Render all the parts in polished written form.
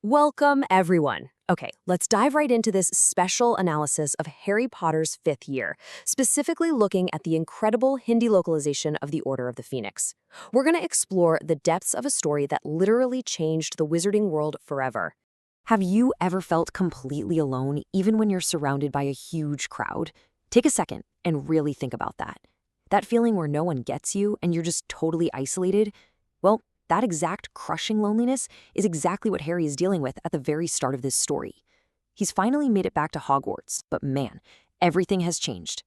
Welcome, everyone. Okay, let's dive right into this special analysis of Harry Potter's fifth year, specifically looking at the incredible Hindi localization of The Order of the Phoenix. We're going to explore the depths of a story that literally changed the wizarding world forever. Have you ever felt completely alone, even when you're surrounded by a huge crowd? Take a second and really think about that. That feeling where no one gets you and you're just totally isolated? Well, that exact crushing loneliness is exactly what Harry is dealing with at the very start of this story. He's finally made it back to Hogwarts, but man, everything has changed.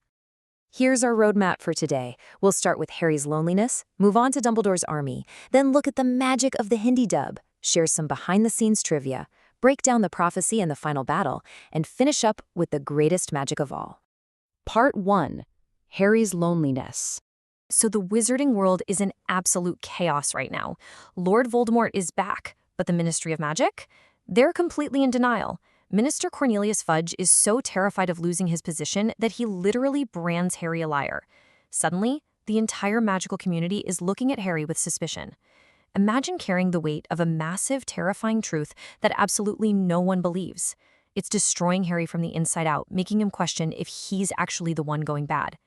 Here's our roadmap for today. We'll start with Harry's loneliness, move on to Dumbledore's army, then look at the magic of the Hindi dub, share some behind-the-scenes trivia, break down the prophecy and the final battle, and finish up with the greatest magic of all. Part 1. Harry's loneliness. So the wizarding world is in absolute chaos right now. Lord Voldemort is back, but the Ministry of Magic? They're completely in denial. Minister Cornelius Fudge is so terrified of losing his position that he literally brands Harry a liar. Suddenly, the entire magical community is looking at Harry with suspicion. Imagine carrying the weight of a massive, terrifying truth that absolutely no one believes. It's destroying Harry from the inside out, making him question if he's actually the one going bad.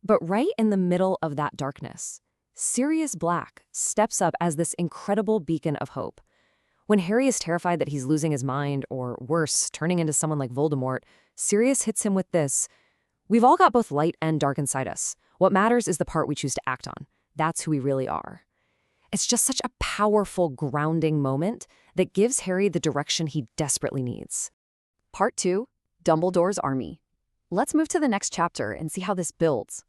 But right in the middle of that darkness, Sirius Black steps up as this incredible beacon of hope. When Harry is terrified that he's losing his mind, or worse, turning into someone like Voldemort, Sirius hits him with this: "We've all got both light and dark inside us. What matters is the part we choose to act on. That's who we really are." It's just such a powerful, grounding moment that gives Harry the direction he desperately needs. Part 2, Dumbledore's Army. Let's move to the next chapter and see how this builds.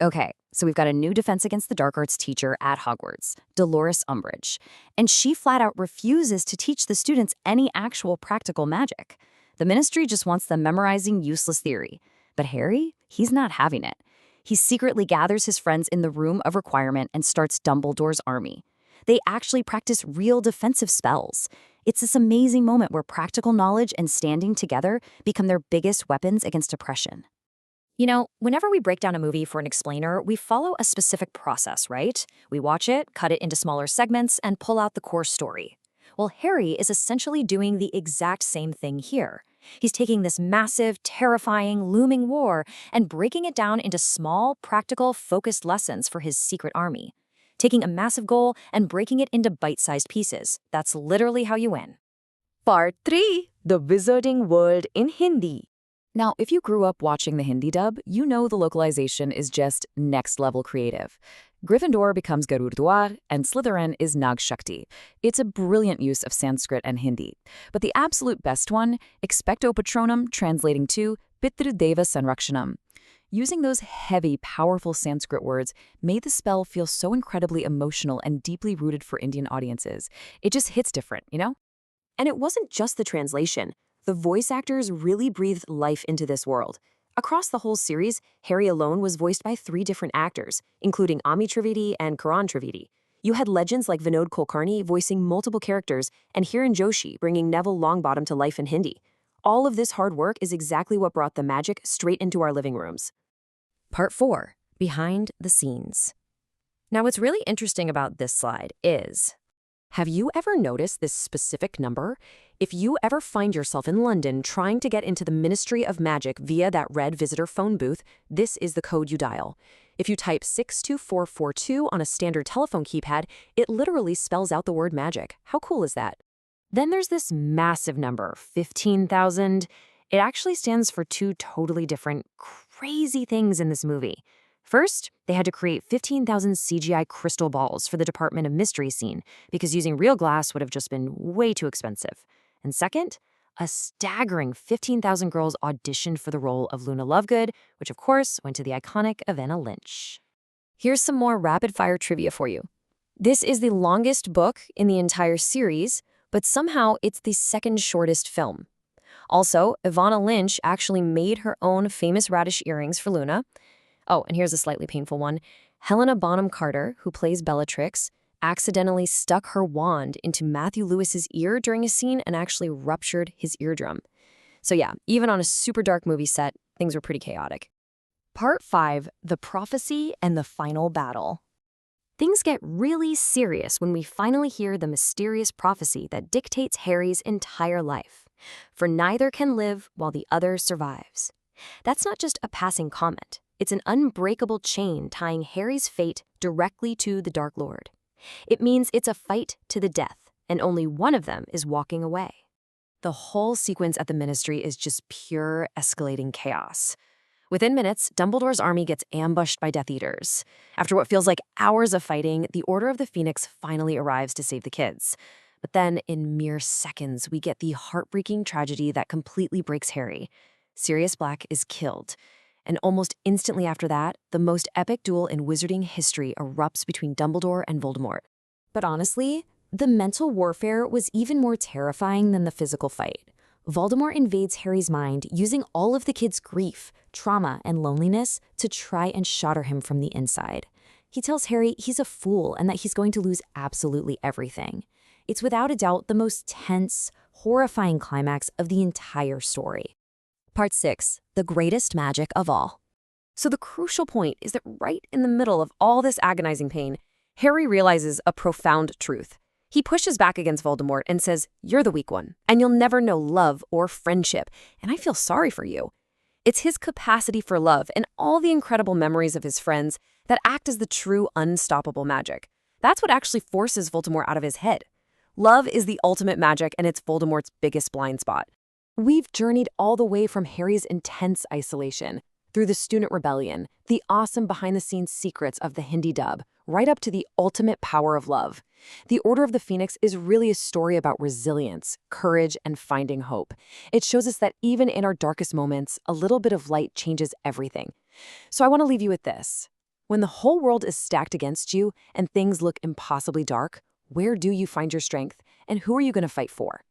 Okay, so we've got a new Defense Against the Dark Arts teacher at Hogwarts, Dolores Umbridge, and she flat out refuses to teach the students any actual practical magic. The Ministry just wants them memorizing useless theory. But Harry, he's not having it. He secretly gathers his friends in the Room of Requirement and starts Dumbledore's Army. They actually practice real defensive spells. It's this amazing moment where practical knowledge and standing together become their biggest weapons against oppression. You know, whenever we break down a movie for an explainer, we follow a specific process, right? We watch it, cut it into smaller segments, and pull out the core story. Well, Harry is essentially doing the exact same thing here. He's taking this massive, terrifying, looming war and breaking it down into small, practical, focused lessons for his secret army. Taking a massive goal and breaking it into bite-sized pieces. That's literally how you win. Part 3. The Wizarding World in Hindi. Now, if you grew up watching the Hindi dub, you know the localization is just next-level creative. Gryffindor becomes Garudwar, and Slytherin is Nag Shakti. It's a brilliant use of Sanskrit and Hindi. But the absolute best one, Expecto Patronum, translating to Pitru Deva Sanrakshanam. Using those heavy, powerful Sanskrit words made the spell feel so incredibly emotional and deeply rooted for Indian audiences. It just hits different, you know? And it wasn't just the translation. The voice actors really breathed life into this world. Across the whole series, Harry alone was voiced by 3 different actors, including Ami Trivedi and Karan Trivedi. You had legends like Vinod Kulkarni voicing multiple characters and Hiran Joshi bringing Neville Longbottom to life in Hindi. All of this hard work is exactly what brought the magic straight into our living rooms. Part 4. Behind the Scenes. Now, what's really interesting about this slide is, have you ever noticed this specific number? If you ever find yourself in London trying to get into the Ministry of Magic via that red visitor phone booth, this is the code you dial. If you type 62442 on a standard telephone keypad, it literally spells out the word magic. How cool is that? Then there's this massive number, 15,000. It actually stands for 2 totally different, crazy things in this movie. First, they had to create 15,000 CGI crystal balls for the Department of Mystery scene because using real glass would have just been way too expensive. And second, a staggering 15,000 girls auditioned for the role of Luna Lovegood, which of course went to the iconic Evanna Lynch. Here's some more rapid-fire trivia for you. This is the longest book in the entire series, but somehow it's the second shortest film. Also, Evanna Lynch actually made her own famous radish earrings for Luna. Oh, and here's a slightly painful one. Helena Bonham Carter, who plays Bellatrix, accidentally stuck her wand into Matthew Lewis's ear during a scene and actually ruptured his eardrum. So yeah, even on a super dark movie set, things were pretty chaotic. Part 5, The Prophecy and the Final Battle. Things get really serious when we finally hear the mysterious prophecy that dictates Harry's entire life. For neither can live while the other survives. That's not just a passing comment. It's an unbreakable chain tying Harry's fate directly to the Dark Lord. It means it's a fight to the death, and only one of them is walking away. The whole sequence at the Ministry is just pure escalating chaos. Within minutes, Dumbledore's army gets ambushed by Death Eaters. After what feels like hours of fighting, the Order of the Phoenix finally arrives to save the kids. But then, in mere seconds, we get the heartbreaking tragedy that completely breaks Harry. Sirius Black is killed. And almost instantly after that, the most epic duel in wizarding history erupts between Dumbledore and Voldemort. But honestly, the mental warfare was even more terrifying than the physical fight. Voldemort invades Harry's mind using all of the kid's grief, trauma, and loneliness to try and shatter him from the inside. He tells Harry he's a fool and that he's going to lose absolutely everything. It's without a doubt the most tense, horrifying climax of the entire story. Part 6. The greatest magic of all. So the crucial point is that right in the middle of all this agonizing pain, Harry realizes a profound truth. He pushes back against Voldemort and says, "You're the weak one, and you'll never know love or friendship, and I feel sorry for you." It's his capacity for love and all the incredible memories of his friends that act as the true unstoppable magic. That's what actually forces Voldemort out of his head. Love is the ultimate magic, and it's Voldemort's biggest blind spot. We've journeyed all the way from Harry's intense isolation, through the student rebellion, the awesome behind-the-scenes secrets of the Hindi dub, right up to the ultimate power of love. The Order of the Phoenix is really a story about resilience, courage, and finding hope. It shows us that even in our darkest moments, a little bit of light changes everything. So I want to leave you with this. When the whole world is stacked against you and things look impossibly dark, where do you find your strength, and who are you going to fight for?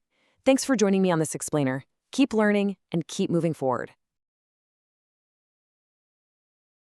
Thanks for joining me on this explainer. Keep learning and keep moving forward.